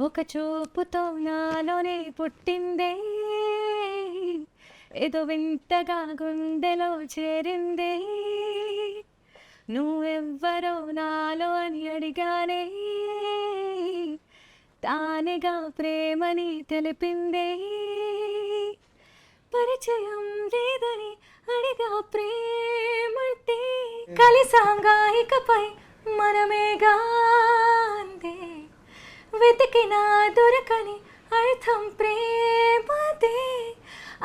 ఒక చూపుతో నాలోనే పుట్టిందే, ఏదో వింతగా గుండెలో చేరిందే, నువ్వెవ్వరో నాలో అని అడిగానే, తానేగా ప్రేమని తెలిపిందే, పరిచయం లేదని అడిగా ప్రేమంటే, కలిసాంగా ఇకపై మనమేగా అందే, వెతికినా దొరకని అర్థం ప్రేమదే,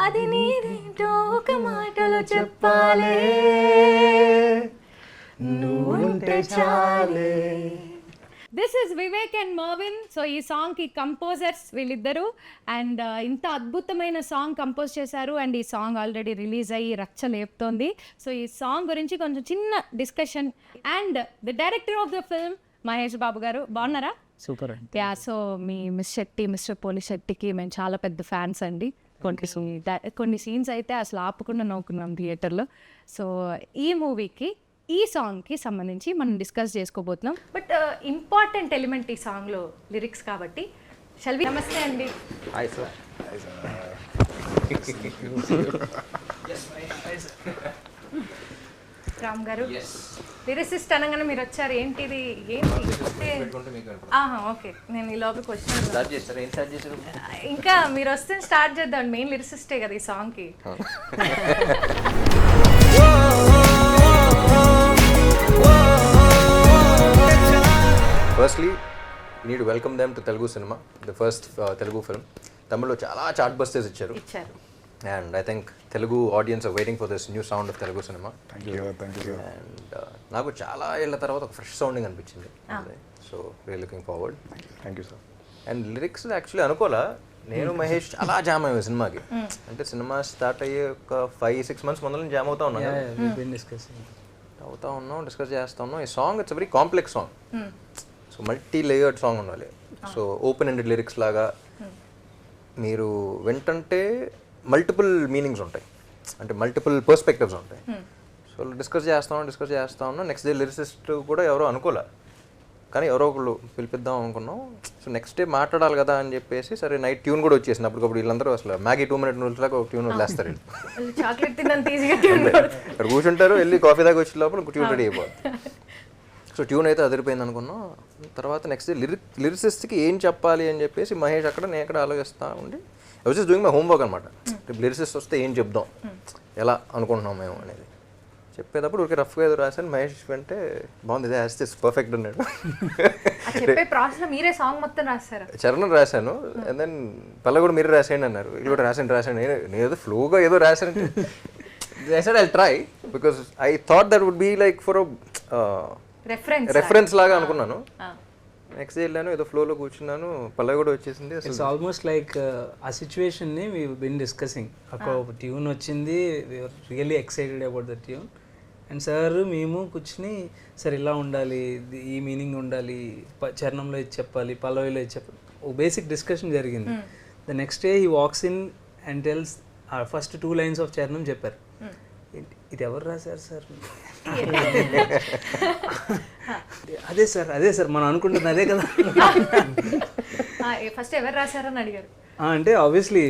అది నీదేంటో ఒక మాటలో చెప్పాలే, నువ్వుంటే చాలే. This is Vivek and Mervin. So ఈ సాంగ్కి కంపోజర్స్ వీళ్ళిద్దరూ, అండ్ ఇంత అద్భుతమైన సాంగ్ కంపోజ్ చేశారు. అండ్ ఈ సాంగ్ ఆల్రెడీ రిలీజ్ అయ్యి రచ్చ లేపుతోంది. సో ఈ సాంగ్ గురించి కొంచెం చిన్న discussion. And the director of the film Mahesh Babu గారు, బాగున్నారా? సూపర్ అండి. యా, సో మీ మిస్టర్ పోలి శెట్టికి మేము చాలా పెద్ద ఫ్యాన్స్ అండి. కొన్ని సీన్స్ అయితే అసలు ఆపకుండా నవ్వుకున్నాం థియేటర్లో. సో ఈ మూవీకి, ఈ సాంగ్కి సంబంధించి మనం డిస్కస్ చేసుకోబోతున్నాం. బట్ ఇంపార్టెంట్ ఎలిమెంట్ ఈ సాంగ్లో లిరిక్స్ కాబట్టి షల్వి. నమస్తే అండి. Hi sir. రామ్ గారు, లిరిసిస్ట్ అనగానే మీరు వచ్చారు, ఏంటిది ఓకే, నేను ఈ లోపలికి వచ్చాను. ఇంకా మీరు వస్తే స్టార్ట్ చేద్దాం. మెయిన్ లిరిసిస్టే కదా ఈ సాంగ్కి. Firstly need welcome them to Telugu cinema, the first Telugu film. తమిళ్లో చాలా చార్ట్ బస్టర్స్ ఇచ్చారు. And I think Telugu audience are waiting for this new sound of Telugu cinema. And నాకు చాలా ఏళ్ళ తర్వాత ఒక ఫ్రెష్ సౌండింగ్ అనిపించింది. So we are looking forward. Thank you sir. And lyrics actually అనుకోలే, నేను మహేష్ చాలా జామ్ అయ్యాము సినిమాకి. అంటే సినిమా స్టార్ట్ అయ్యే ఒక 5-6 months ముందు నుంచి జామ్ అవుతా ఉన్నాను. డిస్కస్ చేస్తా ఉన్నాం. ఈ song it's very complex song. So multi layered song ఉండాలి. సో ఓపెన్ ఎండెడ్ లిరిక్స్ లాగా మీరు వింటంటే మల్టిపుల్ మీనింగ్స్ ఉంటాయి, అంటే మల్టిపుల్ పర్స్పెక్టివ్స్ ఉంటాయి. సో డిస్కస్ చేస్తా ఉన్నాం. నెక్స్ట్ డే లిరిసిస్ట్ కూడా ఎవరో అనుకోలే, కానీ ఎవరో ఒకళ్ళు పిలిపిద్దాం అనుకున్నాం. సో నెక్స్ట్ డే మాట్లాడాలి కదా అని చెప్పేసి సరే నైట్ ట్యూన్ కూడా వచ్చేసింది. అప్పటికప్పుడు వీళ్ళందరూ అసలు మ్యాగీ 2 minute నూల్స్ లాగా ఒక ట్యూన్ వదిలేస్తారు. ఇక్కడ కూర్చుంటారు, వెళ్ళి కాఫీ దాకా వచ్చే లోపల ట్యూన్ రెడీ అయిపోతుంది. సో ట్యూన్ అయితే అదిరిపోయింది అనుకున్నాం. తర్వాత నెక్స్ట్ డే లిరిసిస్ట్కి ఏం చెప్పాలి అని చెప్పేసి మహేష్ అక్కడ, నేను ఎక్కడ ఆలోచిస్తా ఉండి I was just doing my homework అనమాట. లిరిసిస్ట్ వస్తే ఏం చెప్దాం, ఎలా అనుకుంటున్నాం మేము అనేది చెప్పేటప్పుడు ఊరికే రఫ్గా ఏదో రాశాను. మహేష్ అంటే బాగుంది, ఇదే యాజ్ పర్ఫెక్ట్ అన్నాడు. చరణం రాశాను, అండ్ దెన్ పల్ల కూడా మీరు రాసేయండి అన్నారు. ఇది కూడా రాసాను. నేను ఏదో ఫ్లోగా ఏదో రాశాను. I said I'll try because I thought that would be like for a reference లాగా అనుకున్నాను. నెక్స్ట్ డే వెళ్ళాను, ఏదో ఫ్లోలో కూర్చున్నాను, పల్లవి కూడా వచ్చేసింది. ఇట్స్ ఆల్మోస్ట్ లైక్ ఆ సిచ్యువేషన్ని వీ బిన్ డిస్కసింగ్. అక్కడ ఒక ట్యూన్ వచ్చింది, we are really excited about the tune. And sir మేము కూర్చుని సార్ ఇలా ఉండాలి, ఈ మీనింగ్ ఉండాలి, చరణంలో ఇది చెప్పాలి, పల్లవిలో ఇది చెప్పాలి, ఓ బేసిక్ డిస్కషన్ జరిగింది. The next day he walks in and tells first 2 lines of చరణం చెప్పారు. ఇది ఎవరు రాశారు సార్? అదే సార్ మనం అనుకుంటుంది అదే కదా. ఫస్ట్ ఎవరు రాశారని అడిగారు. అంటే ఆబ్వియస్లీ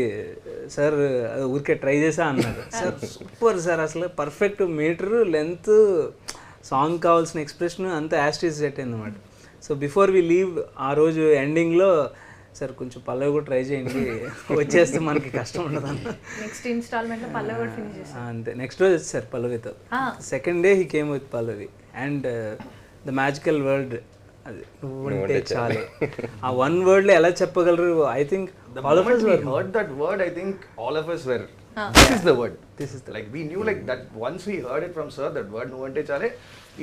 సార్ ఊరికే ట్రై చేసా అన్నారు. సార్ సూపర్ సార్, అసలు పర్ఫెక్ట్ మీటర్ లెంత్, సాంగ్ కావాల్సిన ఎక్స్ప్రెషన్ అంతా యాస్టీస్ సెట్ అయింది అనమాట. సో బిఫోర్ వి లీవ్ ఆ రోజు ఎండింగ్లో సార్ కొంచెం పల్లవి కూడా ట్రై చేయండి, వచ్చేస్తే మనకి కష్టం ఉండదు అన్న. నెక్స్ట్ ఇన్స్టాల్మెంట్లో పల్లవి కూడా ఫినిష్ చేశారు. అంతే, నెక్స్ట్ రోజు వచ్చేసారు పల్లవితో. Second day he came with pallavi and the magical word, అది నువ్వు ఉంటే చాలే. ఆ 1 word లో ఎలా చెప్పగలరు? I think all of us heard that word. I think all of us were this is the word, like we knew like that once we heard it from sir, that word nu ante chale,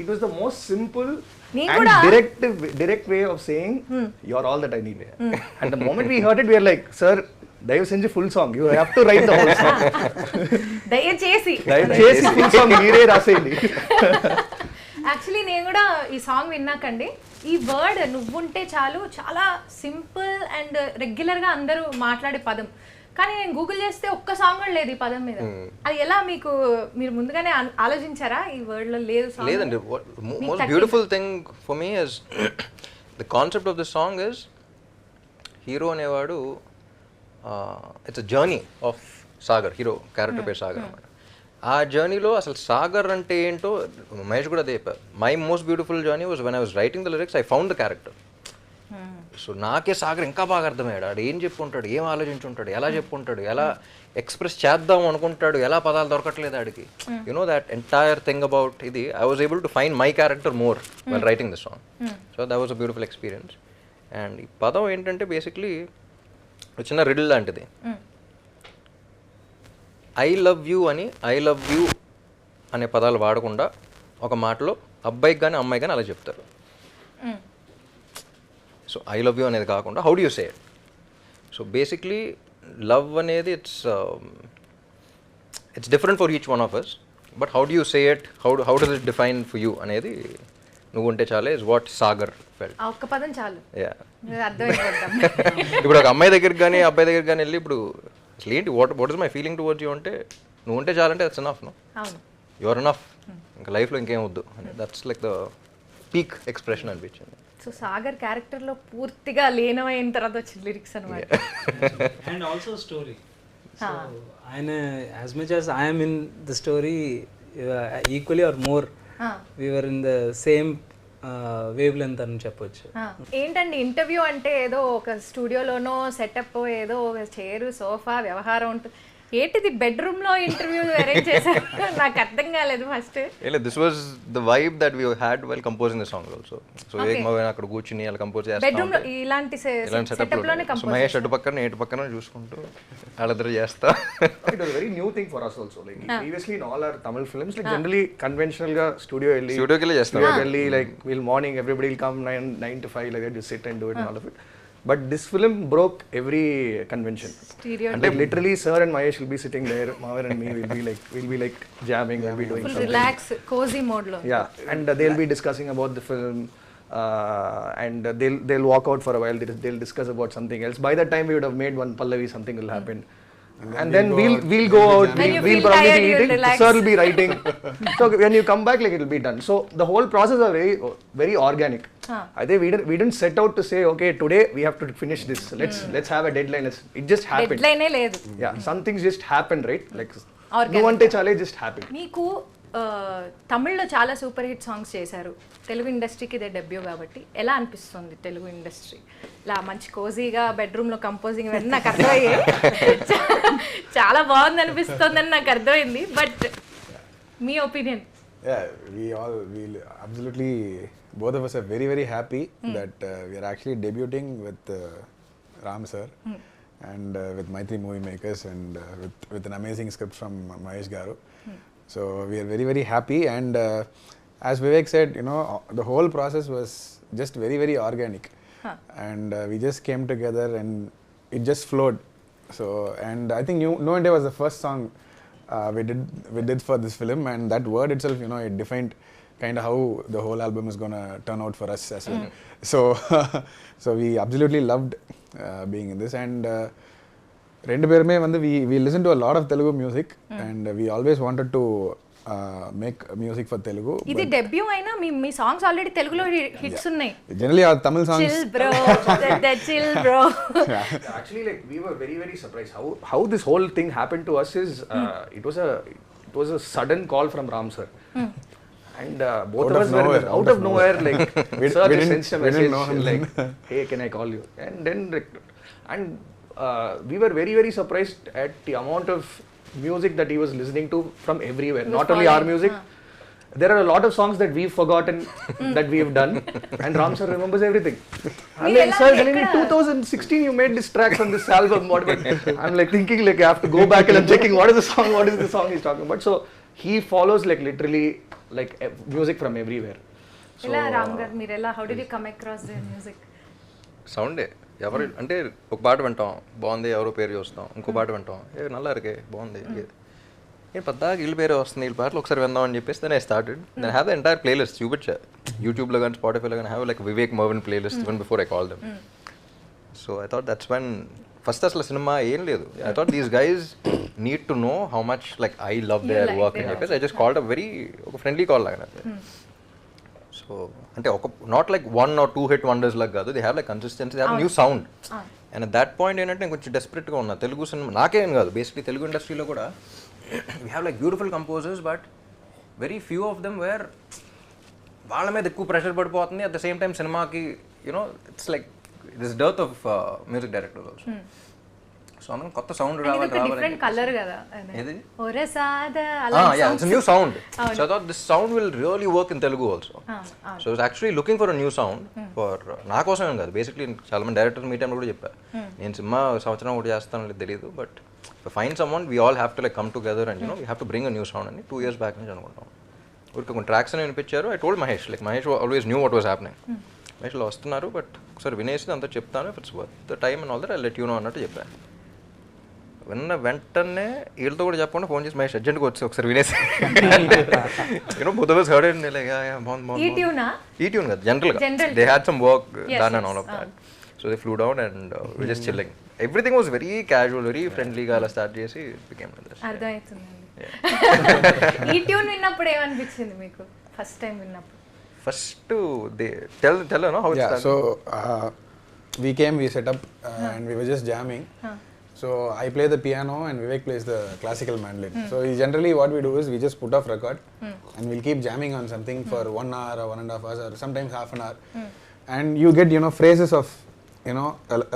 it was the most simple and direct way of saying you're all that I need. And the moment we heard it, we were like, sir, దయచేసి full song, you have to write the whole song. దయచేసి full song మీరే రాసేయండి. Actually నేను కూడా ఈ song విన్నాకండి, ఈ word నువ్వుంటే చాలు చాలా సింపుల్ అండ్ రెగ్యులర్గా అందరూ మాట్లాడే పదం, కానీ నేను గూగుల్ చేస్తే ఒక్క సాంగ్ కూడా లేదు ఈ పదం మీద. అది ఎలా మీకు, మీరు ముందుగానే ఆలోచించారా ఈ వర్డ్ లో? లేదు లేదండి. Most beautiful thing for me is the concept of the song is hero అనేవాడు it's a journey of Sagar, hero character పేరు సాగర్ అనమాట. ఆ జర్నీలో అసలు సాగర్ అంటే ఏంటో మహేష్ కూడా అదే చెప్పారు. My most beautiful journey was when I was writing the lyrics I found the character. So నాకే సాగర్ ఇంకా బాగా అర్థమయ్యాడు. ఆడు ఏం చెప్పుంటాడు, ఏం ఆలోచించుంటాడు, ఎలా చెప్పుంటాడు, ఎలా ఎక్స్ప్రెస్ చేద్దాం అనుకుంటాడు, ఎలా పదాలు దొరకట్లేదు ఆడికి. You know that entire thing about ఇది I was able to find my character more well writing the song. So that was a beautiful experience. And ఈ పదం ఏంటంటే బేసిక్లీ చిన్న రిడిల్ లాంటిది. ఐ లవ్ యూ అని ఐ లవ్ యూ అనే పదాలు వాడకుండా ఒక మాటలో అబ్బాయికి కానీ అమ్మాయి కానీ అలా చెప్తారు. సో ఐ లవ్ యూ అనేది కాకుండా how do you say it. So basically love అనేది it's different for each one of us, but how do you say it, how does it define for you అనేది నువ్వు ఉంటే చాలే is what Sagar felt. ఒక్క పదం చాలు. యా అర్థమైపోతాం. ఇప్పుడు ఒక అమ్మాయి దగ్గరికి కానీ అబ్బాయి దగ్గరికి కానీ వెళ్ళి ఇప్పుడు అసలు ఏంటి what is my feeling towards you అంటే నువ్వు ఉంటే చాలంటే that's enough. No you're enough, ఇంకా లైఫ్లో ఇంకేం వద్దు అని. That's like the peak expression అనిపించింది. సో సాగర్ క్యారెక్టర్లో పూర్తిగా లీనమైన తర్వాత వచ్చిన లిరిక్స్ అనమాట. And also story. సో ఆయన as much as I'm in the story equally or more we're in the same wavelength అని చెప్పొచ్చు. ఏంటండి ఇంటర్వ్యూ అంటే ఏదో ఒక స్టూడియోలోనో సెటప్, ఏదో ఒక చైరు సోఫా వ్యవహారం ఉంటుంది. ఏంటిది బెడ్రూమ్ లో ఇంటర్వ్యూ అరేంజ్ చేశారు? నాకు అర్థం కాలేదు first. This was the vibe that we had while composing the song also. So అక్కడ కూర్చుని అలా కంపోజ్ చేస్తాం బెడ్రూమ్ లో ఇలాంటి సెటప్ లోనే కంపోజ్. మహేష్ అటు పక్కన ఇటు పక్కన చూసుకుంటూ వాళ్ళిద్దరు చేస్తా. It was a very new thing for us also. Like previously in all our Tamil films, like generally conventional ga studio కి చేస్తాం. Like we'll morning everybody will come 9 to 5 like that, you sit and do it and all of it. But this film broke every convention. And like literally sir and Mahesh will be sitting there, Mavar and me we'll be like jamming, we'll be doing full something. relax cozy mode lo. Yeah, and they'll be discussing about the film, and they'll walk out for a while, they'll discuss about something else. By that time we would have made one Pallavi, something will happen. And then we'll go out, we'll probably be eating, sir will be writing. So when you come back, like it will be done. So the whole process is very organic. I think we didn't set out to say, okay, today we have to finish this. Let's have a deadline. It just happened. Deadline లేదు. Yeah, some things just happened, right? Like no one chale just happened. మీకు తమిళ్లో చాలా super hit songs చేశారు. తెలుగు ఇండస్ట్రీకి ఇదే debut కాబట్టి ఎలా అనిపిస్తుంది తెలుగు ఇండస్ట్రీ? ఇలా మంచి కోజీగా బెడ్రూమ్లో కంపోజింగ్ ఇవన్నీ నాకు అర్థమయ్యాయి. చాలా బాగుంది అనిపిస్తుంది అని నాకు అర్థమైంది. But me opinion? Yeah, we absolutely, both of us are very, very happy that we are actually debuting with Ram sir and with Maitri Movie Makers and with an amazing script from Mahesh Garu. So we are very, very happy, and as Vivek said, you know, the whole process was just very, very organic. And we just came together and it just flowed. So, and I think No India was the first song we did for this film, and that word itself, you know, it defined kind of how the whole album is going to turn out for us as well. So we absolutely loved being in this, and rendu perume vandu we listen to a lot of Telugu music, and we always wanted to make music for Telugu. ఇది debut అయినా మీ songs already తెలుగులో hits ఉన్నాయి. Generally our Tamil songs, chill bro, that chill bro. Actually, like we were very, very surprised how this whole thing happened to us. Is it was a sudden call from Ram sir. And both Out of of us were nowhere, out of nowhere, like sir we just didn't- sent a we didn't message know him like, hey, can I call you? And then we were very, very surprised at the amount of music that he was listening to from everywhere. Not only our music. There are a lot of songs that we've forgotten that we've done, and Ram sir remembers everything. I'm like, sir, telling me 2016 you made this track from this album. What? I'm like thinking like I have to go back and I'm checking what is the song he's talking about. So he follows like literally like music from everywhere. ఎలా రామ్ గారు మీరు ఎలా how did you come across the music? సౌండే ఎవరు అంటే ఒక పాట వింటాం బాగుంది, ఎవరో పేరు చూస్తాం, ఇంకో పాట వింటాం నల్లా ఇరికే బాగుంది, నేను పద్దాక వీళ్ళ పేరు వస్తుంది, వీళ్ళ పాటలు ఒకసారి విందాం అని చెప్పేసి then I started. Then have the entire playlist చూపించా యూట్యూబ్లో కానీ స్పాటిఫైలో కానీ have like Vivek Mervin playlist even before I call them. So I thought that's when first అసలు సినిమా ఏం లేదు. I thought these guys need to know how much like I love their work అని చెప్పేసి ఐ జస్ట్ కాల్డ్ అ ఒక friendly call లాగా. So అంటే ఒక not like 1 or 2 hit wonders లాగా కాదు, they have like consistency, they have new sound. And at that point ఏంటంటే నేను కొంచెం డెస్పరేట్గా ఉన్నా తెలుగు సినిమా నాకేం కాదు బేసిక్లీ తెలుగు ఇండస్ట్రీలో కూడా we have like beautiful composers but very few of them were వాళ్ళ మీద ఎక్కువ ప్రెషర్ పడిపోతుంది అట్ ద సేమ్ టైం సినిమాకి you know it's like this dearth of music directors also so మనం కొత్త సౌండ్ రావాలి డిఫరెంట్ కలర్ కదా ఏది ఒరే సాదా yeah, it's a new sound. So I thought this sound will really work in Telugu also. So I was actually looking for a new sound for నా కోసమేం కాదు basically చాలా మంది డైరెక్టర్ మీట్ టైంలో కూడా చెప్పారు నేను సినిమా సంవత్సరం ఒకటి చేస్తాను లేదు తెలియదు but fine some one we all have to like come together and we have to bring a new sound అని 2 years బ్యాక్ నుంచి అనుకుంటాం ఊరికి కొన్ని ట్రాక్స్ అని వినిపించారు I told Mahesh like Mahesh always knew what was happening మహేష్లో వస్తున్నారు బట్ ఒకసారి వినేసి అంతా చెప్తాను if it's worth the time and all that I let you know అన్నట్టు చెప్పాను వెంటనే వీళ్ళతో కూడా చెప్పకుండా ఫోన్ చేసి మహేష్ అర్జెంట్గా వచ్చి ఒకసారి వినేసి you know both of us heard it and like బాగుంది ఈ ట్యూన్ కదా జనరల్గా they had some work done and all of that so they flew down and we just chilling everything was very casual very ఫ్రెండ్లీగా అలా start చేసి became అర్థమవుతుందండి ఈ tune విన్నప్పుడు ఏమనిపించింది మీకు ఫస్ట్ టైం విన్నప్పుడు first they tell no how it started. So we set up and we were just jamming. So I play the piano and Vivek plays the classical mandolin. So generally what we do is we just put off record and we'll keep jamming on something for 1 hour or 1.5 hours or sometimes half an hour. And you get phrases of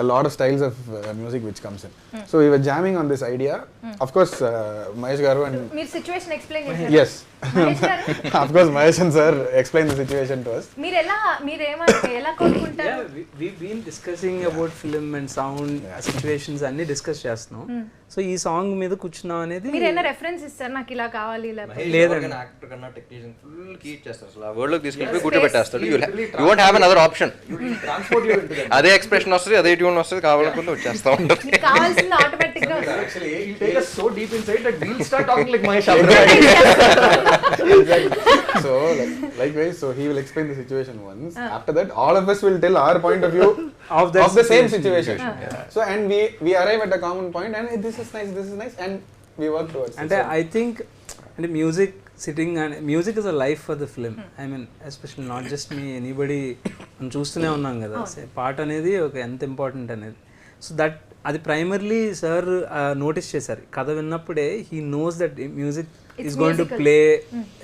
a lot of styles of music which comes in. So we were jamming on this idea. Of course Mahesh garu and మీరు situation explain చేశారు yes of course Mahesh and sir explained the situation to us. మీరు ఎలా కోరుకుంటారు we've been discussing about film and sound situations అన్ని discuss చేస్తున్నాం so ఈ song మీద కూర్చున్నాం అనేది మీరు ఏమైనా రెఫరెన్స్ ఇస్తారు నాకు ఇలా కావాలి ఇలా లేదండి యాక్టర్ కన్నా టెక్నీషియన్ ఫుల్ కీట్ చేస్తారు అసలు ఆ వర్డ్ లోకి తీసుకెళ్ళి కూర్చోబెట్టేస్తాడు you won't have another option అదే ఎక్స్ప్రెషన్ వస్తుంది అదే ట్యూన్ వస్తుంది కావాలనుకుంటే వచ్చేస్తా ఉంటారు మీకు కావాల్సింది ఆటోమేటిక్ గా Actually, he'll take us so deep inside that we'll start talking like Mahesh. So likewise, so he will explain the situation once. After that, all of us will tell our point of view of the same situation. So and we arrive at a common point and this is nice and we work towards it. And I think and music is a life for the film. I mean especially not just me, anybody మనం చూస్తూనే ఉన్నాం కదా పాట అనేది ఒక ఎంత important అనేది so that అది ప్రైమర్లీ సార్ నోటీస్ చేశారు కథ విన్నప్పుడే he knows that music is going to play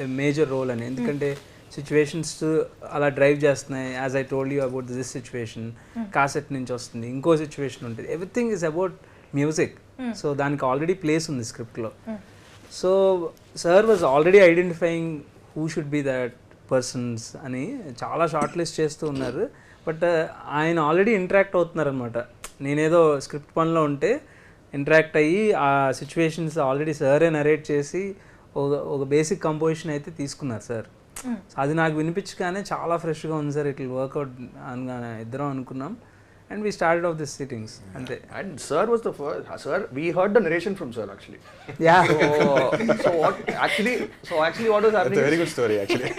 a major role అని ఎందుకంటే సిచ్యువేషన్స్ అలా డ్రైవ్ చేస్తున్నాయి as I told you about this situation cassette నుంచి వస్తుంది ఇంకో సిచ్యువేషన్ ఉంటుంది everything is about music so దానికి ఆల్రెడీ ప్లేస్ ఉంది స్క్రిప్ట్లో so sir was already identifying who should be that persons అని చాలా షార్ట్ లిస్ట్ చేస్తూ ఉన్నారు బట్ ఆయన ఆల్రెడీ ఇంటరాక్ట్ అవుతున్నారు అనమాట నేనేదో స్క్రిప్ట్ పనిలో ఉంటే ఇంటరాక్ట్ అయ్యి ఆ సిచ్యువేషన్స్ ఆల్రెడీ సారే నరేట్ చేసి ఒక బేసిక్ కంపోజిషన్ అయితే తీసుకున్నారు సార్ అది నాకు వినిపించగానే చాలా ఫ్రెష్గా ఉంది సార్ ఇట్లా వర్కౌట్ అనగానే ఇద్దరం అనుకున్నాం and we started off these sittings And sir was the first. Sir, we heard the narration from sir actually. yeah So what actually what was happening? That's a very good story actually.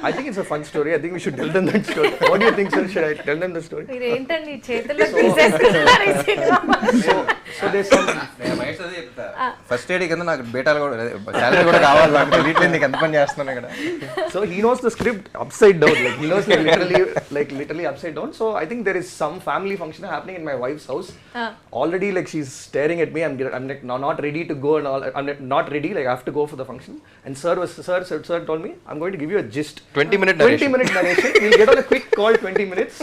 I think it's a fun story. I think we should tell them that story. What do you think, sir? Should I tell them the story? మీరు ఏంటండి చేతుల్లో తీసేస్తున్నారు ఈ cinema So there's some. Mahesh అదే చెప్తా first aid కింద నాకు బేటాలు కూడా శాలరీ కూడా కావాలి నాకు తెలియట్లేదు నీకు ఎంత పని చేస్తున్నాను ఇక్కడ So he knows the script upside down. Like he knows literally upside down. So I think there is some family function happening in my wife's house. Already like she's staring at me. I'm like not ready to go and all. I'm not ready. Like I have to go for the function. And sir told me I'm going to give you a gist. 20-minute narration. We'll get on a quick call 20 minutes.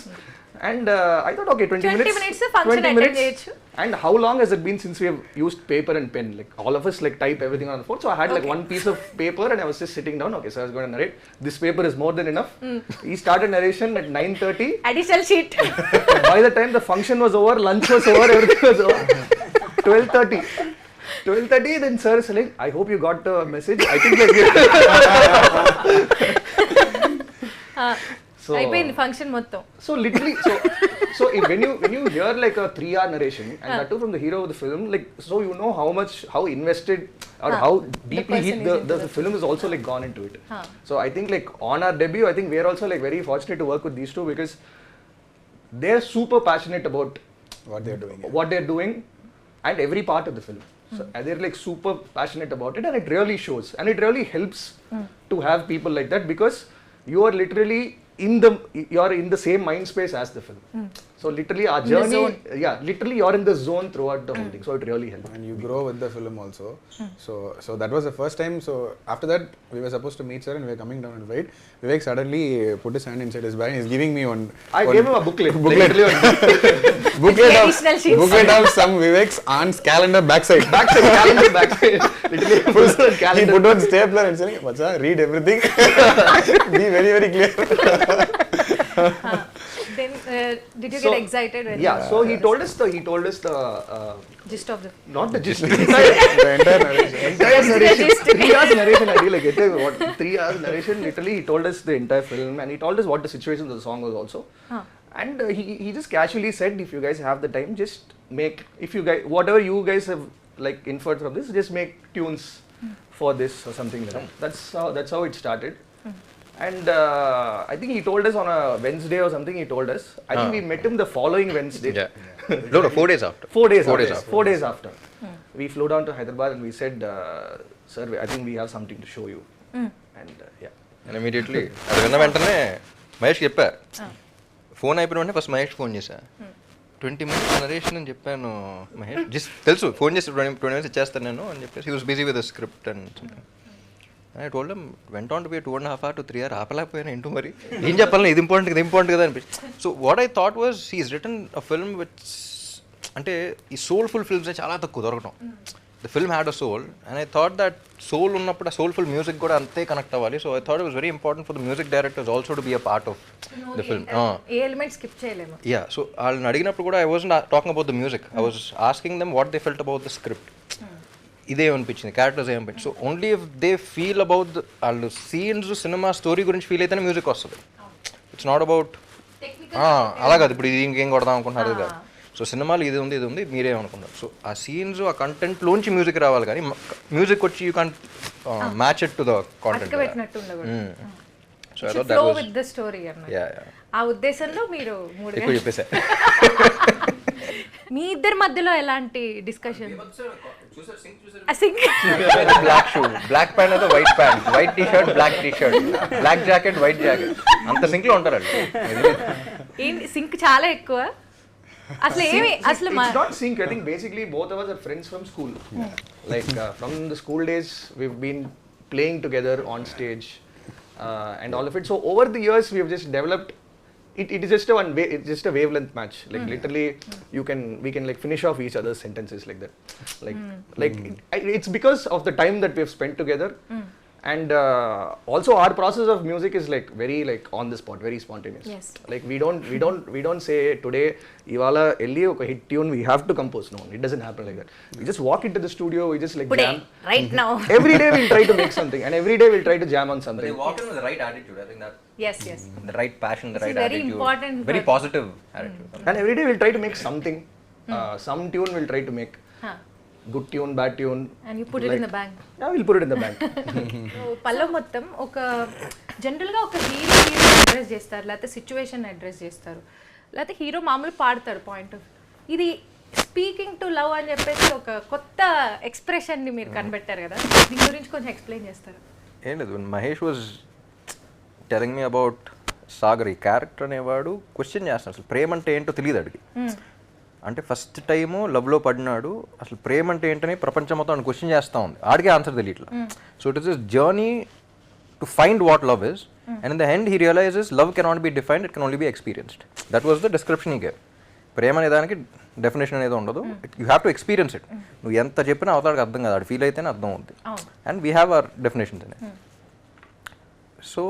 And I thought okay 20 minutes function 20 minutes. attend. And how long has it been since we have used paper and pen? Like all of us like type everything on the phone. So I had like one piece of paper and I was just sitting down. Okay, so I was going to narrate. This paper is more than enough. He started narration at 9:30. additional sheet By the time the function was over, lunch was over, everything was over. 12:30 then sir is like, I hope you got the message. I think like So అయిపోయింది function మొత్తం So literally, so if when you hear like a 3-hour narration and that too from the hero of the film, like so you know how invested or how deeply the film is also like gone into it. So I think like on our debut, I think we are also like very fortunate to work with these two because they're super passionate about what they're doing and every part of the film. So they're like super passionate about it and it really shows and it really helps to have people like that because you are literally you're in the same mind space as the film. So literally our journey, literally you're in the zone throughout the whole thing. So it really helped. And you grow with the film also. So that was the first time. So after that, we were supposed to meet sir and we were coming down and wait. Vivek suddenly put his hand inside his bag and he's giving me I gave him a booklet. booklet of some Vivek's aunt's calendar backside. Calendar backside. Literally full calendar. He put on stapler and saying, "Bacha, read everything. Be very, very clear." Then did you get excited when so he told us the gist of the not the gist, The entire narration. entire narration. 3 hours narration. I really get it. What 3 hours narration? Literally, he told us the entire film and he told us what the situation of the song was also. And he just casually said, if you guys have the time, just make, if you guys, whatever you guys have like inferred from this, just make tunes for this or something like that. That's how it started. And I think he told us on a Wednesday or something. He told us. I think we met him the following Wednesday. No, 4 days after. 4 days after. 4 days after. We flew down to Hyderabad and we said, "Sir, I think we have something to show you." And And immediately, అది విన్న వెంటనే మహేష్ చెప్పా, phone అయిపోయిన వెంటనే first Mahesh phone చేశా, 20 minutes narration అని చెప్పాను. Mahesh just తెలుసు ఫోన్ చేసి 20 minutes ఇచ్చేస్తాను నేను అని చెప్పేసి he was busy with the script and something. I told him went on to be 2.5 hours to 3 hours ఆపలేకపోయాను ఏంటో మరి ఏం చెప్పాలని, ఇది ఇంపార్టెంట్ కదా అనిపించింది. So what I thought was he's written a film which, అంటే ఈ సోల్ఫుల్ ఫిల్మ్స్ చాలా తక్కువ దొరకటం. The film had a soul and I thought that soul ఉన్నప్పుడు ఆ సోల్ఫుల్ మ్యూజిక్ కూడా అంతే కనెక్ట్ అవ్వాలి. So I thought it was very important for the music directors also to be a part of the film. ఏ element skip చేయలేము. Yeah, so వాళ్ళని అడిగినప్పుడు కూడా I wasn't talking about the music, I was asking them what they felt about the script. ఇదేమనిపించింది, characters ఏమనిపించింది. So only if they feel about వాళ్ళు scenes cinema story గురించి feel అయితేనే music వస్తుంది. ఇట్స్ నాట్ అబౌట్ అలా కాదు ఇప్పుడు ఇది ఇంకేం కొడదాం అనుకుంటున్నారు కాదు. సో సినిమాలు ఇది ఉంది మీరేమనుకున్నారు. సో ఆ సీన్స్ ఆ కంటెంట్లోంచి మ్యూజిక్ రావాలి, కానీ మ్యూజిక్ వచ్చి you can match it to the content. So I thought that was with the story అన్నమాట. యా ఆ ఉద్దేశంలో మీరు ఎక్కువ చెప్పేసా. మీ ఇద్దరి మధ్యలో ఎలాంటి discussion? Black shoe, black pant అయితే white pant, white T shirt, black T shirt, black jacket, white jacket, అంత సింక్ లో ఉంటారండి. ఏంటి సింక్ చాలా ఎక్కువ అసలు ఏమి అసలు it's not sync. I think basically both of us are friends from school. Like from the school days we've been playing together on stage and all of it. So over the years we have just developed it is just it's just a wavelength match. Like literally we can like finish off each other's sentences like that. Like it's because of the time that we have spent together. And also our process of music is like very like on the spot, very spontaneous. Yes. Like we don't say today ivala elli oka hit tune we have to compose. No, it doesn't happen like that. We just walk into the studio, we just like today, jam right now. Every day we'll try to make something and every day we'll try to jam on something. They walk in with the right attitude. I think that yes the right passion, the this right is very attitude, important very for positive attitude. And every day we'll try to make something. Some tune we'll try to make. Good tune, bad tune. And you put it in the bank. Yeah, we'll put it in the bank. Pallavi మొత్తం ఒక జనరల్గా ఒక hero address చేస్తారు, లేకపోతే situation address చేస్తారు, లేకపోతే hero మామూలు పాడతారు పాయింట్ ఆఫ్. ఇది స్పీకింగ్ టు లవ్ అని చెప్పేసి ఒక కొత్త ఎక్స్ప్రెషన్ని మీరు కనిపెట్టారు కదా, దీని గురించి కొంచెం ఎక్స్ప్లెయిన్ చేస్తారు. ఏం లేదు, Mahesh was telling me about Sagar. ఈ క్యారెక్టర్ అనేవాడు క్వశ్చన్ చేస్తాడు, అసలు ప్రేమ అంటే ఏంటో తెలియదు అడిగి. అంటే ఫస్ట్ టైము లవ్లో పడినాడు, అసలు ప్రేమ అంటే ఏంటని ప్రపంచం మొత్తం అని క్వశ్చన్ చేస్తూ ఉంది, ఆడికే ఆన్సర్ తెలియట్లా. So it is this journey to find what love is and in the end he realizes love cannot be defined, it can only be experienced. That was the description he gave. ప్రేమ అనే దానికి definition అనేది ఉండదు, you have to experience it. నువ్వు ఎంత చెప్పినా అవతలకి అర్థం కాదు, అది ఫీల్ అయితేనే అర్థం అవుతుంది. And we have our definitions in it. So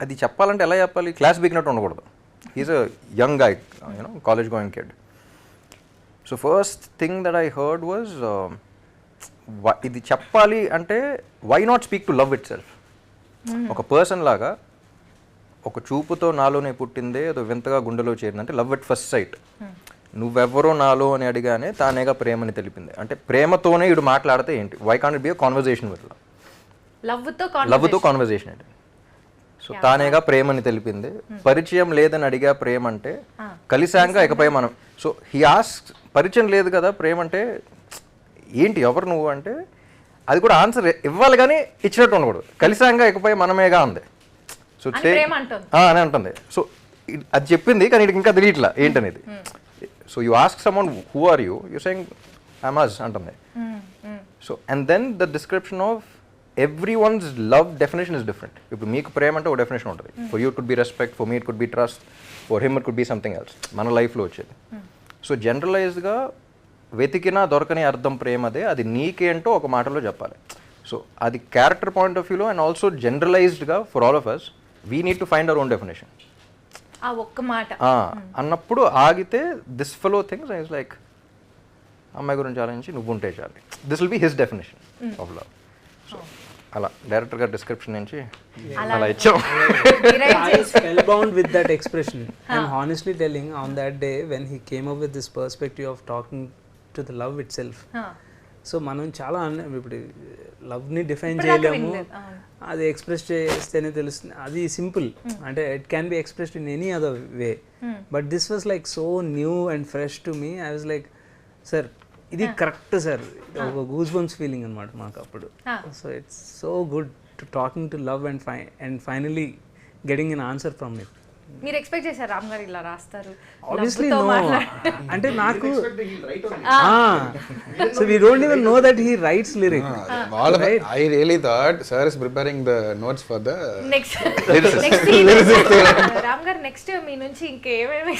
అది చెప్పాలంటే ఎలా చెప్పాలి, క్లాస్ బిగినట్టు ఉండకూడదు. He's a young guy, you know, college going kid. So first thing that I heard was, ఇది చెప్పాలి అంటే why not speak to love itself. ఒక పర్సన్ లాగా ఒక చూపుతో నాలోనే పుట్టిందే ఏదో వింతగా గుండెలో చేరిందంటే లవ్ ఎట్ ఫస్ట్ సైట్. నువ్వెవరో నాలో అని అడిగానే తానేగా ప్రేమని తెలిపింది. అంటే ప్రేమతోనే ఇటు మాట్లాడితే ఏంటి, why can't it be a conversation with లవ్తో కాన్వర్జేషన్ అంటే. సో తానేగా ప్రేమని తెలిపింది, పరిచయం లేదని అడిగా ప్రేమ అంటే, కలిసాక ఇకపై మనం. సో హీ ఆస్క్, పరిచయం లేదు కదా ప్రేమ అంటే ఏంటి, ఎవరు నువ్వు అంటే, అది కూడా ఆన్సర్ ఇవ్వాలి కానీ ఇచ్చినట్టు ఉండకూడదు. కలిసాక ఇకపై మనమేగా ఉంది. సో ప్రేమ అంటుంది. అని అంటుంది. సో అది చెప్పింది కానీ ఇది ఇంకా తెలియట్లా ఏంటనేది. So you ask someone who are you saying I'm as అంటుంది. So and then the description of every one's love definition is different. ఇప్పుడు మీకు ప్రేమ అంటే ఒక డెఫినేషన్ ఉంటుంది. For you it could be respect, for me it could be trust, for him it could be something else మన లైఫ్లో వచ్చేది. So జనరలైజ్డ్గా వెతికినా దొరకని అర్థం ప్రేమదే, అది నీకేంటో ఒక మాటలో చెప్పాలి. సో అది క్యారెక్టర్ పాయింట్ ఆఫ్ వ్యూలో అండ్ ఆల్సో జనరలైజ్డ్గా for all of us we need to find our own definition. ఆ ఒక్క మాట అన్నప్పుడు ఆగితే this fellow things I was like అమ్మాయి గురించి ఆలోచించి నువ్వు ఉంటే చాలు, this will be his definition of love. So అలా డైరెక్టర్ గారి డిస్క్రిప్షన్ నుంచి అలా ఇచ్చాం. I was spellbound with that expression. I'm honestly telling, on that day when he came up with this perspective of talking to the love itself. So మనం చాలా ఇప్పుడు లవ్ని define చేయలేము, అది ఎక్స్ప్రెస్ చేస్తేనే తెలుస్తుంది, అది సింపుల్. అంటే it can be expressed in any other way, but this was like so new and fresh to me. I was like sir ఇది కరెక్ట్ సార్, ఒక గూస్ బంప్స్ ఫీలింగ్ అనమాట మాకు అప్పుడు. So it's so good to talking to love and finally getting an answer from it. మీరు expect చేశారు రామ్ గారు ఇలా రాస్తారు? Obviously no. అంటే నాకు so we don't even know that he writes lyrics. All of it, I really thought sir is preparing the notes for the next Ram గారు next మీ నుంచి ఇంకేమేమి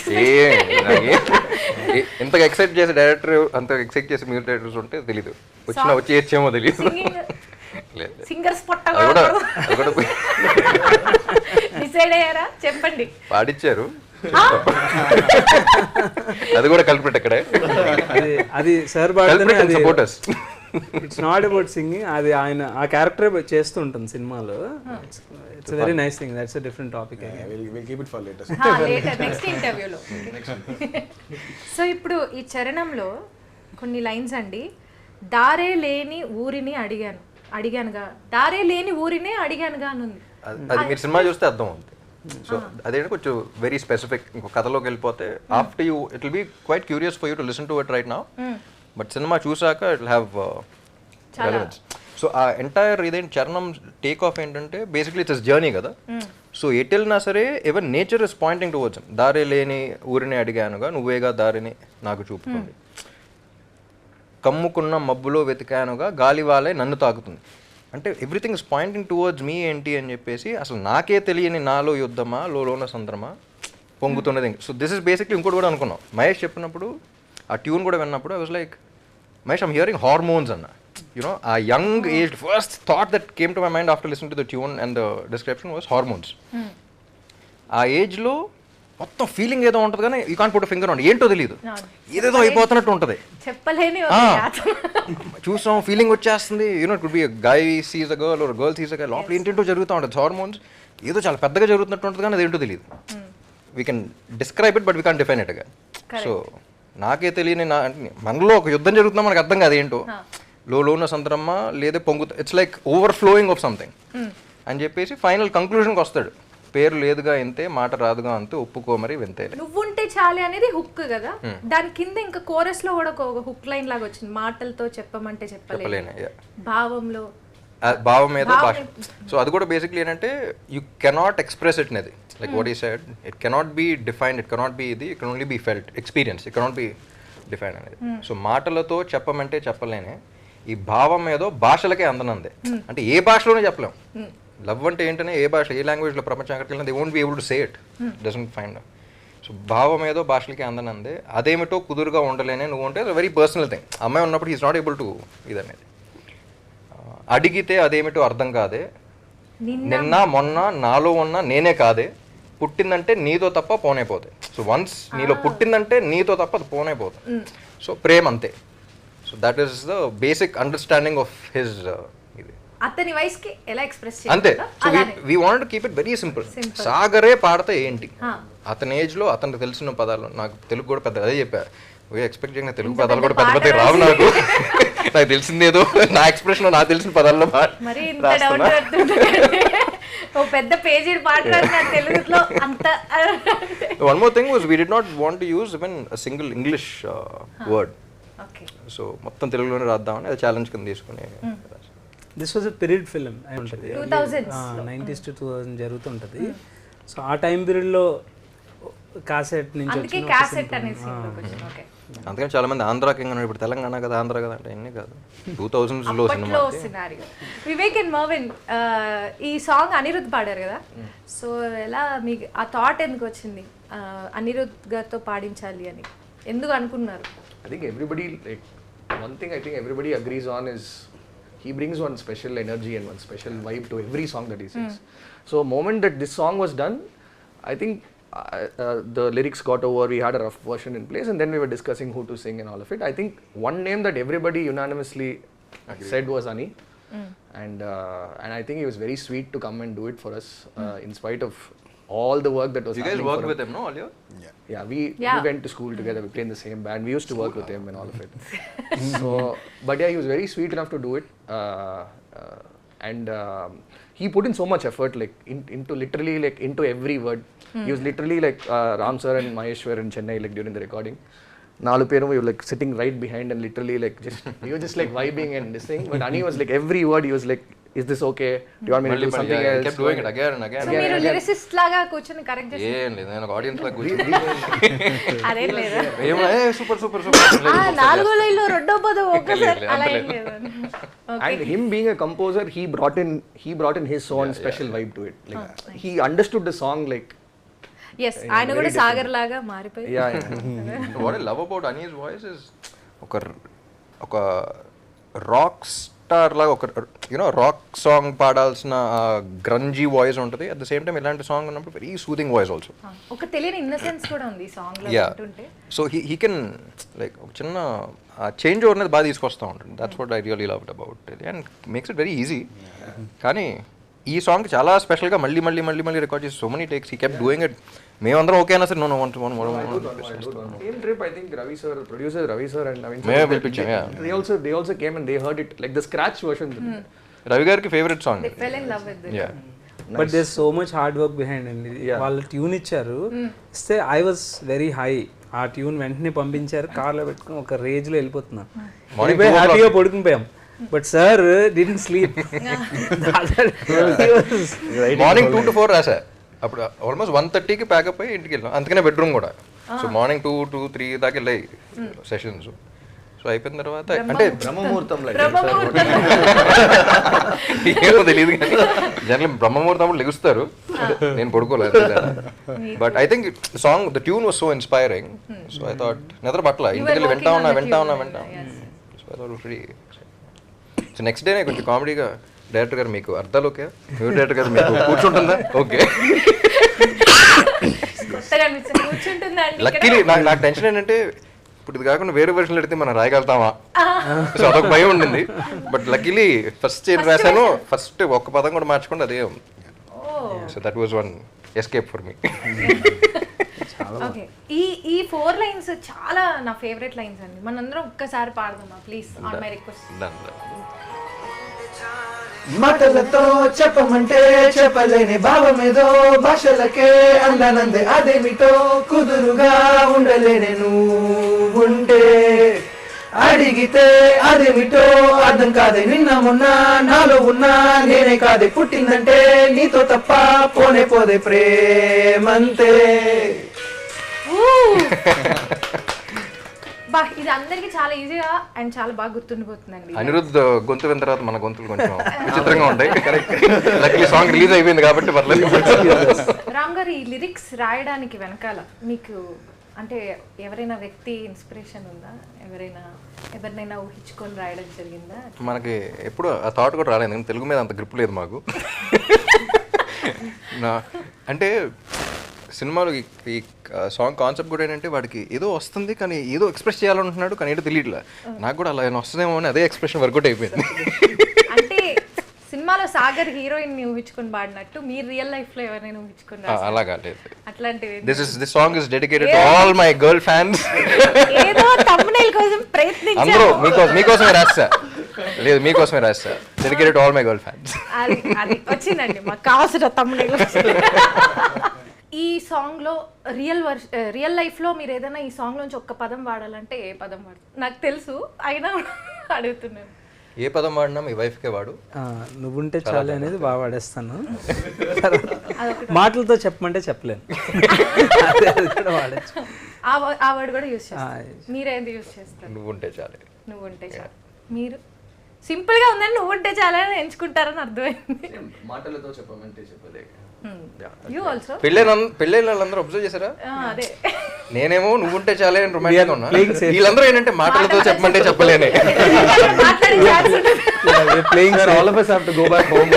ఇంతగా ఎక్సైట్ చేసే డైరెక్టర్, అంత ఎక్సైట్ చేసే మ్యూజిక్ డైరెక్టర్స్ ఉంటే తెలీదు, వచ్చినా వచ్చి ఏమో తెలియదు. సింగర్స్ అది కూడా డిసైడ్ అయ్యారా? చెప్పండి. పాడిచ్చారు, అది కూడా కలిపినట్టు అక్కడే. అది సార్ పాడితేనే అది supporters. It's not about singing, అది ఆయన ఆ క్యారెక్టర్ చేస్తూ ఉంటుంది సినిమాలో. It's very nice thing. That's a different topic. we'll keep it for later. Next ఇంటర్వ్యూలో. సో ఇప్పుడు ఈ చరణంలో కొన్ని లైన్స్ అండి. దారే లేని ఊరిని అడిగానుగా, దారే లేని ఊరినే అడిగానుగా అని ఉంది. అది మీరు సినిమా చూస్తే అర్థం అవుతుంది. సో అదేంటి కొంచెం వెరీ స్పెసిఫిక్. ఇంకో కథలోకి వెళ్ళిపోతే after you it will be quite curious for you to listen to it right now, but cinema చూసాక it will have relevance. So ఆ ఎంటైర్ ఇదేంటి చరణం టేక్ ఆఫ్ ఏంటంటే బేసిక్లీ ఇట్స్ జర్నీ కదా. సో ఎటు వెళ్ళినా సరే even nature is pointing towards. దారే లేని ఊరిని అడిగానుగా, నువ్వేగా దారిని నాకు చూపుతుంది, కమ్ముకున్న మబ్బులో వెతికానుగా, గాలివాలే నన్ను తాకుతుంది. అంటే everything is pointing towards me ఏంటి అని చెప్పేసి అసలు నాకే తెలియని నాలో యుద్ధమా లోన సంద్రమా పొంగుతున్నది. సో దిస్ ఇస్ బేసిక్లీ ఇంకోటి కూడా అనుకున్నాం. మహేష్ చెప్పినప్పుడు ఆ ట్యూన్ కూడా విన్నప్పుడు I was like Mahesh I'm hearing hormones అన్న. యునో ఆ young age first thought that came to my mind after listening to the tune and the description was hormones. ఆ ఏజ్లో మొత్తం ఫీలింగ్ ఏదో ఉంటుంది కానీ you can't put finger on, ఏంటో తెలియదు, ఏదేదో అయిపోతున్నట్టు ఉంటుంది, చెప్పలేని చూసాం ఫీలింగ్ వచ్చేస్తుంది. You know it could be guy sees a girl or girl sees a guy, లోపల ఏంటంటో జరుగుతూ ఉంటుంది. హార్మోన్స్ ఏదో చాలా పెద్దగా జరుగుతున్నట్టు ఉంటుంది కానీ అదేంటో తెలియదు. We can describe it but we can't define it అగా. సో నాకే తెలియని మనలో ఒక యుద్ధం జరుగుతున్నా మనకు అర్థం కాదు ఏంటో, లోన సంద్రమ్మ లేదా పొంగుతా, it's like overflowing of something అని చెప్పేసి ఫైనల్ కంక్లూజన్కి వస్తాడు. పేరు లేదుగా ఎంతే, మాట రాదుగా అంతే, ఒప్పుకో మరి వింతే. నువ్వుంటే చాలే అనేది హుక్ కదా, దాని కింద ఇంకా కోరస్ లో కూడా ఒక హుక్ లైన్ లాగా వచ్చింది. మాటలతో చెప్పమంటే చెప్పలేను, భావంలో భావం మీద భాష. సో అది కూడా బేసిక్లీ ఏంటంటే యూ కెనాట్ ఎక్స్ప్రెస్ ఇట్ అనేది, like what he said, it cannot be defined, it cannot be ఇది, it can only be felt experience, it cannot be define అనేది. సో మాటలతో చెప్పమంటే చెప్పలేనే, ఈ భావం ఏదో భాషలకే అందనందే. అంటే ఏ భాషలోనే చెప్పలేం. లవ్ అంటే ఏంటనే ఏ భాష, ఏ లాంగ్వేజ్లో ప్రపంచం ఎక్కడికి వెళ్ళినా they won't be able to say it, doesn't find. So భావం ఏదో భాషలకి అందనందే, అదేమిటో కుదురుగా ఉండలేనే నువ్వు అంటే వెరీ పర్సనల్ థింగ్. అమ్మాయి ఉన్నప్పుడు ఈజ్ నాట్ ఏబుల్ టు ఇదనేది. అడిగితే అదేమిటో అర్థం కాదే, నిన్న మొన్న నాలో ఉన్న నేనే కాదే, పుట్టిందంటే నీతో తప్ప పోనైపోతాయి. సో వన్స్ నీలో పుట్టిందంటే నీతో తప్ప అది పోనైపోతుంది. సో ప్రేమ అంతే. So that is the basic understanding of his ఇది. అతని వయసుకి ఎలా ఎక్స్ప్రెస్ అంతే. So we wanted to keep it very simple. సాగరే పాడితే ఏంటి, అతని ఏజ్ లో అతనికి తెలిసిన పదాలు, నాకు తెలుగు కూడా పెద్ద అదే చెప్పా, ఎక్స్పెక్ట్ చేయగా తెలుగు పదాలు కూడా పెద్ద పెద్ద రావు నాకు, నాకు తెలిసిందేదో నా ఎక్స్ప్రెషన్ నాకు తెలిసిన పదాల్లో పెద్ద పేజీ తెలుగులో అంత. One more thing was we did not want to use even a single English word. So మొత్తం తెలుగులోనే రాద్దామని అది ఛాలెంజ్ కింద తీసుకుని. This was a period film అయి ఉంటుంది 2000s 90s to 2000 జరుగుతుంటుంది. సో ఆ టైం పీరియడ్లో కాసెట్ నుంచి అందుకే వచ్చిన క్యాసెట్ అనేసి ఓకే. అందుకని చాలా మంది ఆంధ్రా కింగ్ అన్నాడు, ఇప్పుడు తెలంగాణ కదా ఆంధ్ర కదా అంటే అన్నీ కాదు, 2000s cinema. Scenario Vivek and Marvin ఈ సాంగ్ అనిరుద్ధ్ పాడారు కదా, సో ఎలా మీకు ఆ థాట్ ఎందుకు వచ్చింది అనిరుద్ధ్ గారితో పాడించాలి అని ఎందుకు అనుకున్నారు? I think everybody, like, one thing I think everybody agrees on is he brings one special energy and one special vibe to every song that he sings. So moment that this song was done, I think the lyrics got over, we had a rough version in place, and then we were discussing who to sing and all of it. I think one name that everybody unanimously said was Ani, and I think he was very sweet to come and do it for us, in spite of all the work that was You happening. guys worked with him, no, earlier? Yeah, we went to school together, we played in the same band, we used to work with him and all of it. So, but yeah, he was very sweet enough to do it, and he put in so much effort, like into literally like into every word. He was literally like Ram sir and Maheshwar in Chennai, like during the recording. Nalu peru we were like sitting right behind and literally like just we were just like vibing and this thing. But Ani was like every word he was like, is this okay? Do you want me to do something else? He kept doing it again and again. So మీరు lyricist లాగా కూర్చొని correct చేసి ఏం లేదు, నేను ఒక audience లాగా కూర్చొని అదే లేదా ఏమో సూపర్ సూపర్ సూపర్ నాలుగో లైన్లో రెండో పదం ఒక్కసారి అలా ఏం లేదు. And him being a composer, he brought in his own special vibe to it. Like he understood the song like yes ఆయన కూడా సాగర్ లాగా మారిపోయి yeah. What I love about Ani's voice is ఒక రాక్ స్టార్ లాగా ఒక you know rock song పాడాల్సిన గ్రంజీ voice ఉంటుంది, at the same time ఇలాంటి song ఉన్నప్పుడు వెరీ సూదింగ్ వాయిస్ ఆల్సో. ఒక తెలియని ఇన్నసెన్స్ కూడా ఉంది ఈ సాంగ్ లో వింటుంటే. సో హీ కెన్ లైక్ ఒక చిన్న చేంజ్ ఓవర్ అనేది బాగా తీసుకొస్తూ ఉంటుంది. That's what I really loved about it and makes it very easy. కానీ ఈ సాంగ్ చాలా స్పెషల్గా మళ్ళీ మళ్ళీ మళ్ళీ మళ్ళీ రికార్డ్ చేసి so many takes he kept doing it. మేమందరం ఓకే అయినా సరే no Same trip, I think Ravi sir, producer Ravi sir and Naveen May sir, have pitched him, yeah. they also came and they heard it like the scratch version. Ravi గారికి favourite song. They fell in love with it. Yeah. But there so much hard work behind అండి. వాళ్ళు tune ఇచ్చారు, ఇస్తే I was very high. ఆ tune వెంటనే పంపించారు, కార్లో పెట్టుకుని ఒక రేంజ్లో వెళ్ళిపోతున్నాను. హ్యాపీగా పడుకుని పోయాం. But sir didn't sleep. Morning 2 to 4 రాసా, అప్పుడు ఆల్మోస్ట్ 1:30కి ప్యాకప్ అయ్యి ఇంటికి వెళ్ళాం. అందుకనే బెడ్రూమ్ కూడా. సో మార్నింగ్ 2 to 3 దాకా వెళ్ళాయి సెషన్స్. సో అయిపోయిన తర్వాత అంటే బ్రహ్మముహూర్తం like ఏమో తెలియదు కానీ జనరల్ బ్రహ్మముహూర్తం అప్పుడు లెగుస్తారు, నేను పడుకోలేదు. But I think song the tune was so inspiring. So I thought నిద్ర పట్ల ఇంటికి వింటా ఉన్నా. So I thought very. So next డేనే కొంచెం కామెడీగా డైరెక్టర్ గారు మీకు అర్థాలు ఓకే, మ్యూజిక్ డైరెక్టర్ గారు మీకు కూర్చుంటుందా ఓకే. లక్కీలీ నాకు టెన్షన్ ఏంటంటే ఇప్పుడు ఇది కాకుండా వేరే వెర్షన్ పెడితే మనం రాయగలుగుతామా, సో అదొక భయం ఉండింది. బట్ లక్కీలీ ఫస్ట్ ఏం రాశాను, ఫస్ట్ ఒక్క పదం కూడా మార్చకుండా అదే ఉంది. So that was one escape for me. Okay, ఈ 4 లైన్స్ చాలా నా ఫేవరెట్ లైన్స్ అండి. మనందరం ఒక్కసారి పాడదామా ప్లీజ్, ఆన్ మై రిక్వెస్ట్. మాటలతో చెప్పమంటే చెప్పలేని భావమేదో, భాషలకే అందనందే అదేమిటో, కుదురుగా ఉండలేనే నువ్వుంటే, అడిగితే అదేమిటో అర్థం కాదే, నిన్న మొన్న నాలో ఉన్నా నేనే కాదే, పుట్టిందంటే నీతో తప్ప పోనే పోదే ప్రేమంతే. బా, ఇది అందరికి చాలా ఈజీగా అండ్ చాలా బాగా గుర్తుండిపోతుందండి. అనిరుద్ధ్ గొంతు విన్న తర్వాత మన గొంతులు కొంచెం విచిత్రంగా ఉంటాయి. లక్కీ సాంగ్ రిలీజ్ అయిపోయింది కాబట్టి పర్లేదు. రామ్ గారు, ఈ లిరిక్స్ రాయడానికి వెనకాల మీకు అంటే ఎవరైనా వ్యక్తి ఇన్స్పిరేషన్ ఉందా? ఎవరినైనా ఊహించుకొని రాయడం జరిగిందా? మనకి ఎప్పుడు ఆ థాట్ కూడా రాలేదు, తెలుగు మీద అంత గ్రిప్ లేదు మాకు. అంటే సినిమాలో ఈ సాంగ్ కాన్సెప్ట్ కూడా ఏంటంటే వాడికి ఏదో వస్తుంది కానీ ఏదో ఎక్స్ప్రెస్ చేయాలనుకుంటున్నాడు కానీ ఏదో తెలియట్లే. నాకు కూడా అలా వస్తుందేమో అని అదే ఎక్స్ప్రెషన్ వర్కౌట్ అయిపోయింది. అంటే సినిమాలో సాగర్ హీరోయిన్ ని ఊహించుకొని పాడినట్టు మీరు రియల్ లైఫ్ లో ఎవరైనా ఊహించుకొని అలాగా లేదు. అట్లాంటివి this song is dedicated to all my girl fans. ఏదో థంబ్నెయిల్ కోసం ప్రయత్నించారు. అందరూ మీకోసమే రాస్తా, లేదు మీకోసమే రాస్తా, dedicated to all my girl fans. అది వచ్చిందండి మాకు కావాల్సిన థంబ్నెయిల్. ఈ సాంగ్ లో రియల్ లైఫ్ లో మీరు ఏదైనా ఈ సాంగ్ నుంచి ఒక్క పదం వాడాలంటే ఏ పదం వాడు? నాకు తెలుసు అయినా అడుగుతున్నాను. ఏ పదం వాడినా మీ వైఫ్కే వాడు. నువ్వుంటే చాలు అనేది బాగా వాడేస్తాను. మాటలతో చెప్పమంటే చెప్పలేను. అది కూడా వాడచ్చు. ఆ వర్డ్ కూడా యూస్ చేస్తారు. మీరేంది యూస్ చేస్తారు? నువ్వుంటే చాలే. నువ్వుంటే చాలు. మీరు సింపుల్ గా ఉందని నువ్వుంటే చాలని ఎంచుకుంటారని అర్థమైంది. మాటలతో చెప్పమంటే చెప్పలేక. యూ ఆల్సో పెళ్ళైన వాళ్ళందరూ అబ్జర్వ్ చేశారా? అదే నేనేమో నువ్వుంటే చాలే అని రొమాంటిక్ ఉన్నా, వీళ్ళందరూ ఏంటంటే మాటలతో చెప్పమంటే చెప్పలేనే. All of us have to go back home.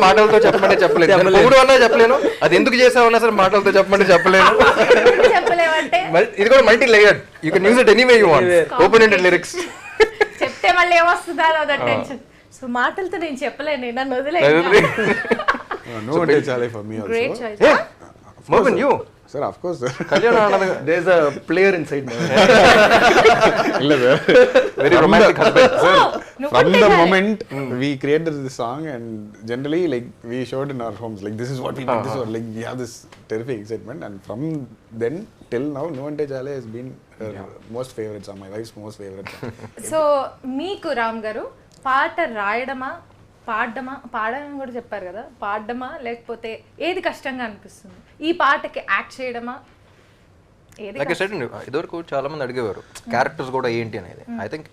మాటలతో చెప్పమంటే చెప్పలేదు, మూడు అన్నా చెప్పలేను, అది ఎందుకు చేసావన్నా సరే మాటలతో చెప్పమంటే చెప్పలేను. చెప్పలేమంటే ఇది కూడా multi layered, you can use it anyway you want. Open ended lyrics చెప్తే మళ్ళీ ఏమొస్తుందా అదో టెన్షన్. సో మాటలతో నేను చెప్పలేను, నన్ను వదిలే. నువ్వుంటే చాలే for me also. Great choice. Mervin, you Sir, of course, sir. There's a player inside me. Illa sir. very romantic husband. Sir, from the moment we created this song, and generally like we showed in our homes, like this is what we make, this is what, like we have this terrific excitement, and from then till now, Nuante Chale has been her most favorite song, my wife's most favorite song. So మీకు రామ్ గారు పాట రాయడమా పాడమని కూడా చెప్పారు కదా, పాడడమా లేకపోతే ఏది కష్టంగా అనిపిస్తుంది? ఈ పాటకి యాక్ట్ చేయడమా? ఏది? లైక్ ఐ సెడ్, ఇదివరకు చాలా మంది అడిగేవారు క్యారెక్టర్స్ కూడా ఏంటి అనేది. I think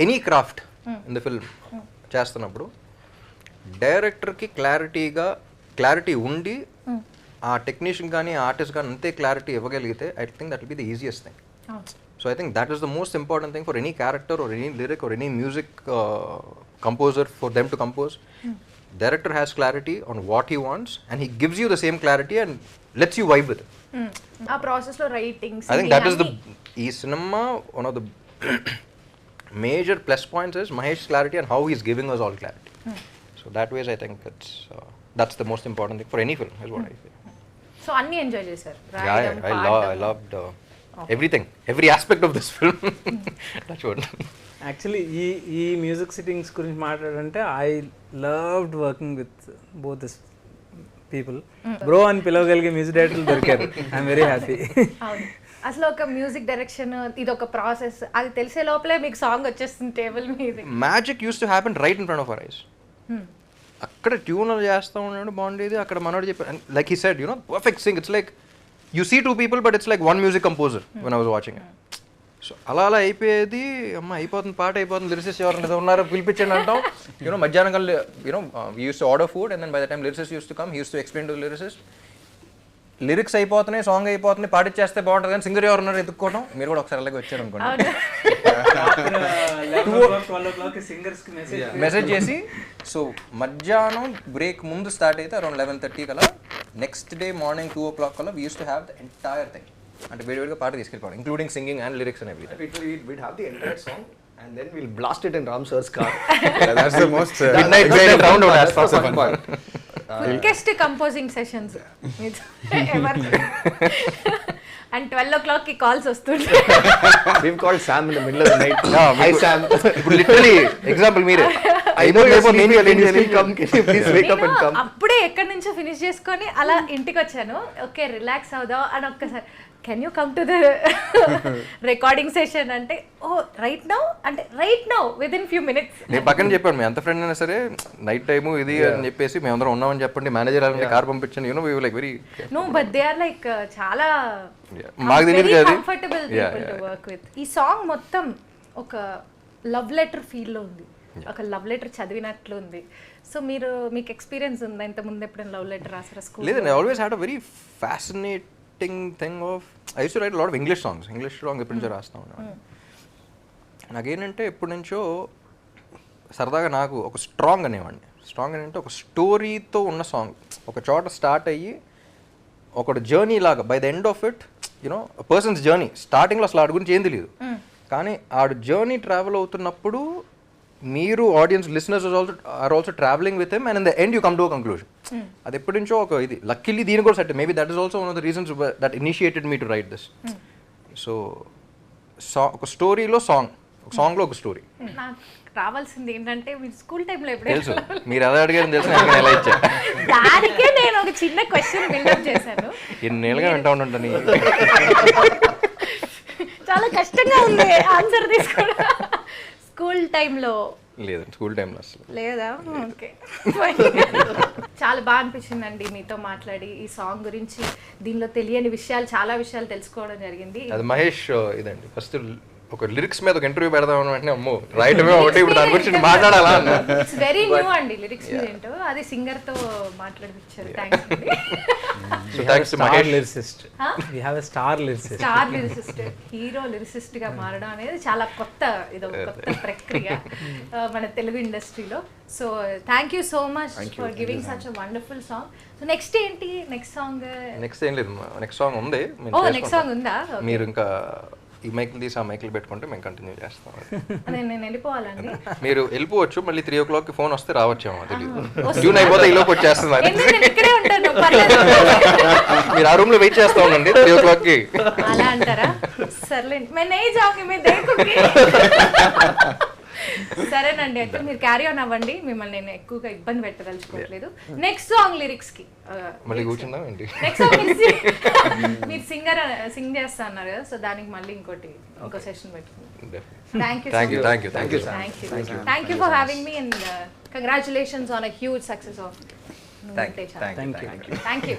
any craft in the film చేస్తున్నప్పుడు డైరెక్టర్కి క్లారిటీ ఉండి ఆ టెక్నీషియన్ కానీ ఆర్టిస్ట్ కానీ అంతే క్లారిటీ ఇవ్వగలిగితే I think that will be the easiest thing. So I think that is the most important thing for any character or any lyric or any music composer, for them to compose. Director has clarity on what he wants and he gives you the same clarity and lets you vibe with it. ఆ process లో writing, I think that is ఈ cinema, one of the major plus points is Mahesh's clarity and how he is giving us all clarity. So that ways I think that's the most important thing for any film is what I feel. So అన్ని enjoy చేశారు? I loved every aspect of this film. That's what. Actually ఈ music sittings గురించి మాట్లాడంటే I loved working with both this people. Bro అని పిలవగలిగే music డైరెక్టర్లు దొరికారు. I'm very happy. అసలు ఒక మ్యూజిక్ డైరెక్షన్ ఇది ఒక ప్రాసెస్, అది తెలిసే లోపలే మీకు సాంగ్ వచ్చేస్తుంది టేబుల్ మీద. Magic use to happen right in front of our eyes. అక్కడ ట్యూన్ చేస్తూ ఉన్నాడు బాగుండేది, అక్కడ మనోడు చెప్పాడు, like he said, perfect Singh. It's like you see two people but it's like one music composer when I was watching it. So అలా అయిపోయేది. అమ్మ అయిపోతుంది, పాట అయిపోతుంది, లిరిసిస్ట్ ఎవరైనా ఉన్నారో పిలిపించండి అంటాం. మధ్యాహ్నం కల్లా we used to order food and then by the time lyricist used to come, he used to explain to the lyricist, lyrics అయిపోతున్నాయి, సాంగ్ అయిపోతుంది, పాటిచ్చేస్తే బాగుంటుంది కానీ సింగర్ ఎవరు ఉన్నారు ఎత్తుక్కోవడం. మీరు కూడా ఒకసారి అలాగే వచ్చారు అనుకోండి, మెసేజ్ చేసి. సో మధ్యాహ్నం బ్రేక్ ముందు స్టార్ట్ అయితే అరౌండ్ 11:30 కల్లా నెక్స్ట్ డే మార్నింగ్ 2 o'clock కల్లా we use to have the entire thing. అంటే వేడివేడిగా పాట తీసుకెళ్ళిపోవడం, including singing and lyrics and everything. We'd have the entire song and then we'll blast it in Ram sir's car. That's the most midnight sound out as far as fun part. Quickest composing sessions ever. And 12 o'clock కి calls వస్తుంటాయి. We've called Sam in the middle of the night. Hi Sam. ఇప్పుడు literally example మీరే, I know you're sleeping, can you still come? Can you please wake up and come? అప్పుడే ఎక్కడి నుంచో finish చేసుకొని అలా ఇంటికి వచ్చాను. ఓకే రిలాక్స్ అవుదాం అని ఒక్కసారి, can you come to the recording session అంటే, ఓ రైట్ నౌ అంటే right now with in few minutes. నేను పక్కన చెప్పాను, మీ ఎంత ఫ్రెండ్ అయినా సరే నైట్ టైము ఇది అని చెప్పేసి మేమందరం ఉన్నామని చెప్పండి, మేనేజర్ అలాంటి కార్ పంపించండి. Like very no but they are like చాలా మాకు తెలియదు కదా, comfortable people to work with. ఈ సాంగ్ మొత్తం ఒక లవ్ లెటర్ ఫీల్ లో ఉంది, ఒక లవ్ లెటర్ చదివినట్లు ఉంది. సో మీకు ఎక్స్పీరియన్స్ ఉందా ఇంత ముందు ఎప్పుడైనా లవ్ లెటర్ రాసారా స్కూల్? లేదండి, I always had a very fascinating thing of, I use to right lot of English songs ఎప్పటి నుంచో రాస్తా ఉన్నాను. నాకేంటంటే ఎప్పటి నుంచో సరదాగా నాకు ఒక స్ట్రాంగ్ అంటే ఒక స్టోరీతో ఉన్న సాంగ్, ఒక చోట స్టార్ట్ అయ్యి ఒక జర్నీ లాగా, by the end of it persons journey, స్టార్టింగ్లో అసలు ఆడి గురించి ఏం తెలియదు, కానీ ఆడు జర్నీ ట్రావెల్ అవుతున్నప్పుడు మీరు audience listeners are also travelling with him and in the end you come to a conclusion. అది ఎప్పటి నుంచో ఒక ఇది, లక్కీలీ దీని కూడా set, maybe that is also one of the reasons that initiated me to write this. So ఒక స్టోరీలో సాంగ్లో ఒక స్టోరీ. నాకు రావాల్సింది ఏంటంటే మీరు స్కూల్ టైంలో తెలుసు, మీరు ఎలా అడిగారని తెలుసు, నేను ఎలా ఇచ్చా. దానికే నేను ఒక చిన్న క్వశ్చన్ బిల్డప్ చేశాను. ఎన్నేళ్ళుగా వింటా ఉంటాను. చాలా కష్టంగా ఉంది ఆన్సర్ తీసుకోవడం. స్కూల్ టైంలో లేదండి, స్కూల్ టైంలో అసలు లేదా? ఓకే. చాలా బాగా అనిపించిందండి మీతో మాట్లాడి. ఈ సాంగ్ గురించి దీనిలో తెలియని విషయాలు, చాలా విషయాలు తెలుసుకోవడం జరిగింది. అది మహేష్ ఇదండి ఫస్ట్ ఒక లిరిక్స్ మీద ఒక ఇంటర్వ్యూ పెడదాం అంటే అమ్మో రాయటమే ఒకటి, ఇప్పుడు దాని గురించి మాట్లాడాలా అన్న. ఇట్స్ వెరీ న్యూ అండి లిరిక్స్ మీద ఏంటో, అది సింగర్ తో మాట్లాడిపించారు. థ్యాంక్స్ అండి. So thanks to Mahesh. Lyricist, we have a star lyricist. Star lyricist, hero lyricist గా మారడం అనేది చాలా కొత్త, ఇది ఒక కొత్త ప్రక్రియ మన తెలుగు ఇండస్ట్రీలో. So thank you so much for giving such a wonderful song. So next ఏంటి? నెక్స్ట్ సాంగ్ ఏం లేదు, నెక్స్ట్ సాంగ్ ఉంది. ఓ నెక్స్ట్ సాంగ్ ఉందా? మీరు ఇంకా ఈ మైకులు తీసి ఆ మైకులు పెట్టుకుంటే మేము కంటిన్యూ చేస్తాం. నేను వెళ్ళిపోవాలండి. మీరు వెళ్ళిపోవచ్చు, మళ్ళీ 3 o'clock ఫోన్ వస్తే రావచ్చేమో తెలియదు. జూన్ అయిపోతే ఈ లోపు వచ్చేస్తుంది. ఇక్కడే ఉంటాను, పర్లేదు. మీరు ఆ రూమ్ లో వెయిట్ చేస్తా ఉండండి 3 o'clock కి. అలా అంటారా? సర్లేండి, मैं नहीं जाऊंगी, मैं देखूंगी. సరేనండి, అయితే మీరు క్యారీ ఆన్ అవ్వండి, మిమ్మల్ని నేను ఎక్కువగా ఇబ్బంది పెట్టదలుచుకోవట్లేదు. నెక్స్ట్ సాంగ్ లిరిక్స్ కి మళ్ళీ కూర్చుందాం ఏంటి? నెక్స్ట్ సాంగ్ మీరు సింగ్ చేస్తా అన్నారు కదా, సో దానికి మళ్ళీ ఇంకో సెషన్ పెట్టుకుందాం. Thank you for having me and congratulations on a huge success of. Thank you. Thank you.